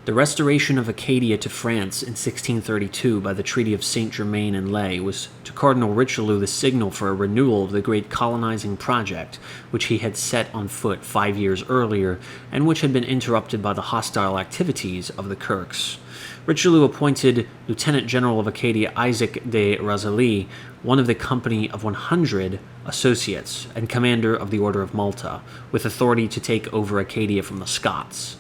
The restoration of Acadia to France in 1632 by the Treaty of Saint-Germain-en-Laye was to Cardinal Richelieu the signal for a renewal of the great colonizing project which he had set on foot 5 years earlier and which had been interrupted by the hostile activities of the Kirkes. Richelieu appointed Lieutenant General of Acadia Isaac de Razilly, one of the company of 100 associates, and commander of the Order of Malta, with authority to take over Acadia from the Scots.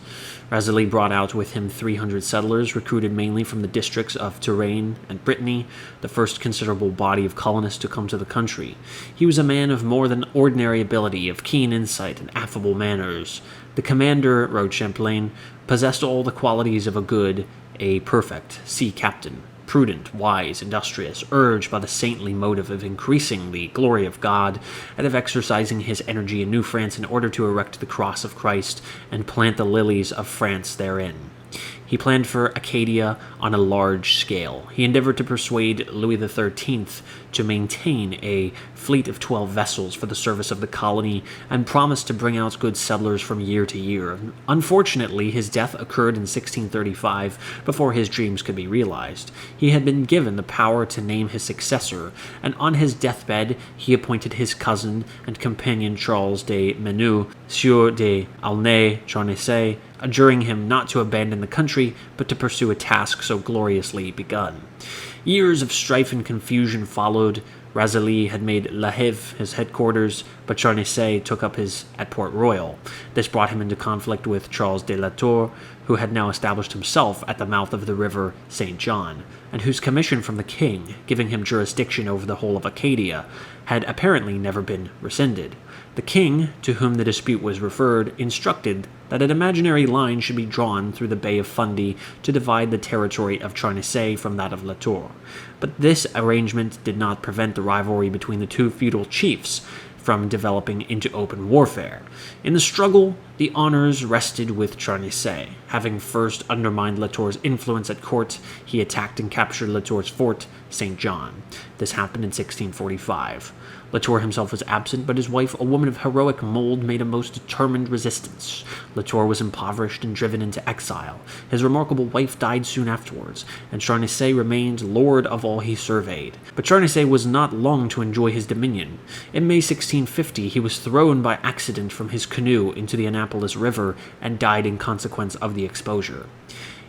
Razilly brought out with him 300 settlers, recruited mainly from the districts of Touraine and Brittany, the first considerable body of colonists to come to the country. He was a man of more than ordinary ability, of keen insight and affable manners. The commander, wrote Champlain, possessed all the qualities of a perfect sea captain. Prudent, wise, industrious, urged by the saintly motive of increasing the glory of God, and of exercising his energy in New France in order to erect the cross of Christ and plant the lilies of France therein. He planned for Acadia on a large scale. He endeavored to persuade Louis XIII to maintain a fleet of 12 vessels for the service of the colony and promised to bring out good settlers from year to year. Unfortunately, his death occurred in 1635 before his dreams could be realized. He had been given the power to name his successor, and on his deathbed he appointed his cousin and companion Charles de Menou, Sieur de Aulnay-Charnisay, adjuring him not to abandon the country, but to pursue a task so gloriously begun. Years of strife and confusion followed. Razilly had made La Hève his headquarters, but Charnisay took up his at Port Royal. This brought him into conflict with Charles de la Tour, who had now established himself at the mouth of the river St. John, and whose commission from the king, giving him jurisdiction over the whole of Acadia, had apparently never been rescinded. The king, to whom the dispute was referred, instructed that an imaginary line should be drawn through the Bay of Fundy to divide the territory of Charnisay from that of La Tour. But this arrangement did not prevent the rivalry between the two feudal chiefs from developing into open warfare. In the struggle, the honors rested with Charnisay. Having first undermined La Tour's influence at court, he attacked and captured La Tour's fort, St. John. This happened in 1645. La Tour himself was absent, but his wife, a woman of heroic mold, made a most determined resistance. La Tour was impoverished and driven into exile. His remarkable wife died soon afterwards, and Charnisay remained lord of all he surveyed. But Charnisay was not long to enjoy his dominion. In May 1650, he was thrown by accident from his canoe into the Annapolis River and died in consequence of the exposure.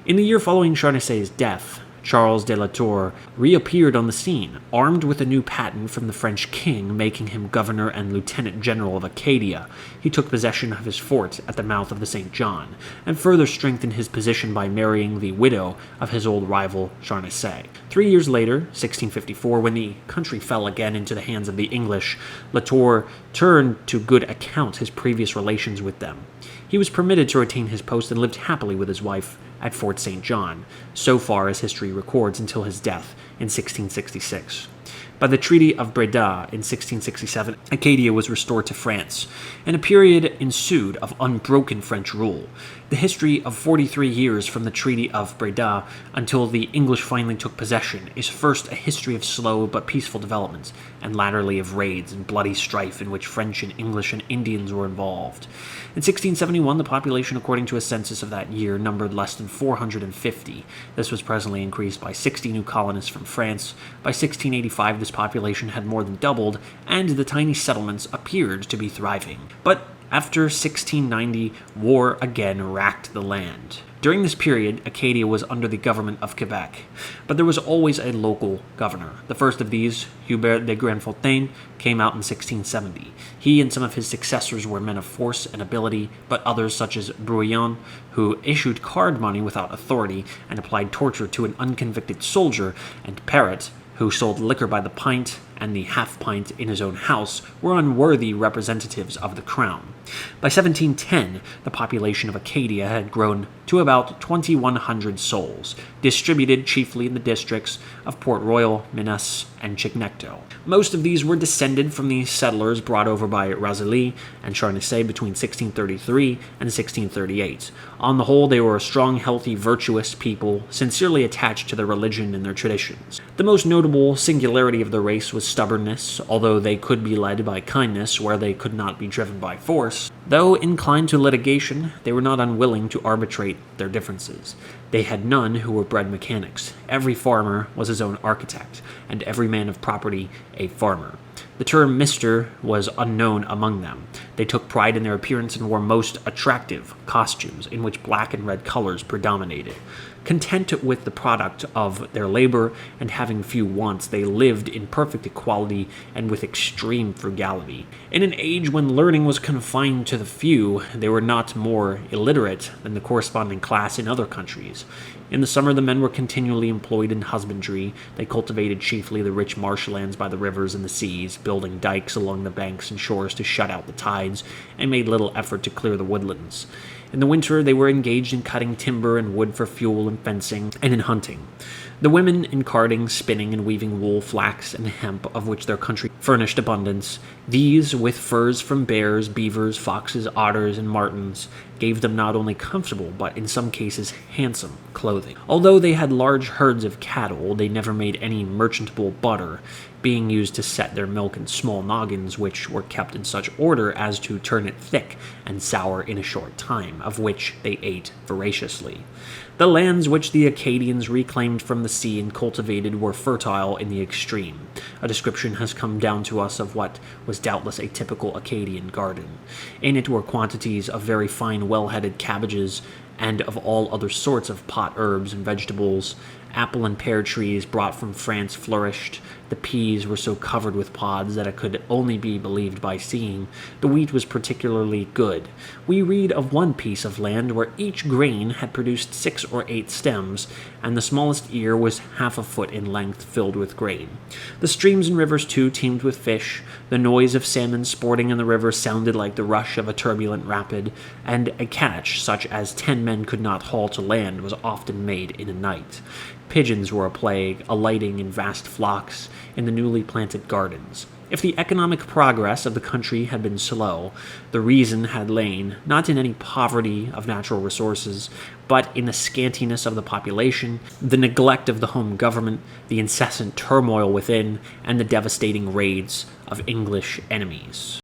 In the year following Charnisay's death, Charles de la Tour reappeared on the scene, armed with a new patent from the French king, making him governor and lieutenant general of Acadia. He took possession of his fort at the mouth of the St. John, and further strengthened his position by marrying the widow of his old rival, Charnisay. 3 years later, 1654, when the country fell again into the hands of the English, La Tour turned to good account his previous relations with them. He was permitted to retain his post and lived happily with his wife at Fort St. John, so far as history records, until his death in 1666. By the Treaty of Breda in 1667, Acadia was restored to France, and a period ensued of unbroken French rule. The history of 43 years from the Treaty of Breda until the English finally took possession is first a history of slow but peaceful development, and latterly of raids and bloody strife in which French and English and Indians were involved. In 1671, the population, according to a census of that year, numbered less than 450. This was presently increased by 60 new colonists from France. By 1685, this population had more than doubled, and the tiny settlements appeared to be thriving. But after 1690, war again racked the land. During this period, Acadia was under the government of Quebec, but there was always a local governor. The first of these, Hubert de Grandfontaine, came out in 1670. He and some of his successors were men of force and ability, but others, such as Brouillan, who issued card money without authority and applied torture to an unconvicted soldier, and Perrot, who sold liquor by the pint and the half-pint in his own house, were unworthy representatives of the crown. By 1710, the population of Acadia had grown to about 2,100 souls, distributed chiefly in the districts of Port Royal, Minas, and Chignecto. Most of these were descended from the settlers brought over by Razilly and Charnisay between 1633 and 1638. On the whole, they were a strong, healthy, virtuous people, sincerely attached to their religion and their traditions. The most notable singularity of the race was stubbornness, although they could be led by kindness where they could not be driven by force. Though inclined to litigation, they were not unwilling to arbitrate their differences. They had none who were bred mechanics. Every farmer was his own architect, and every man of property a farmer. The term Mr. was unknown among them. They took pride in their appearance and wore most attractive costumes, in which black and red colors predominated. Content with the product of their labor and having few wants, they lived in perfect equality and with extreme frugality. In an age when learning was confined to the few, they were not more illiterate than the corresponding class in other countries. In the summer, the men were continually employed in husbandry. They cultivated chiefly the rich marshlands by the rivers and the seas, building dikes along the banks and shores to shut out the tides, and made little effort to clear the woodlands. In the winter, they were engaged in cutting timber and wood for fuel and fencing, and in hunting. The women in carding, spinning, and weaving wool, flax, and hemp, of which their country furnished abundance. These, with furs from bears, beavers, foxes, otters, and martens, gave them not only comfortable, but in some cases handsome clothing. Although they had large herds of cattle, they never made any merchantable butter, being used to set their milk in small noggins, which were kept in such order as to turn it thick and sour in a short time, of which they ate voraciously. The lands which the Acadians reclaimed from the sea and cultivated were fertile in the extreme. A description has come down to us of what was doubtless a typical Acadian garden. In it were quantities of very fine well-headed cabbages, and of all other sorts of pot herbs and vegetables. Apple and pear trees brought from France flourished. The peas were so covered with pods that it could only be believed by seeing. The wheat was particularly good. We read of one piece of land where each grain had produced 6 or 8 stems, and the smallest ear was half a foot in length, filled with grain. The streams and rivers, too, teemed with fish. The noise of salmon sporting in the river sounded like the rush of a turbulent rapid, and a catch, such as 10 men could not haul to land, was often made in a night. Pigeons were a plague, alighting in vast flocks in the newly planted gardens. If the economic progress of the country had been slow, the reason had lain, not in any poverty of natural resources, but in the scantiness of the population, the neglect of the home government, the incessant turmoil within, and the devastating raids of English enemies.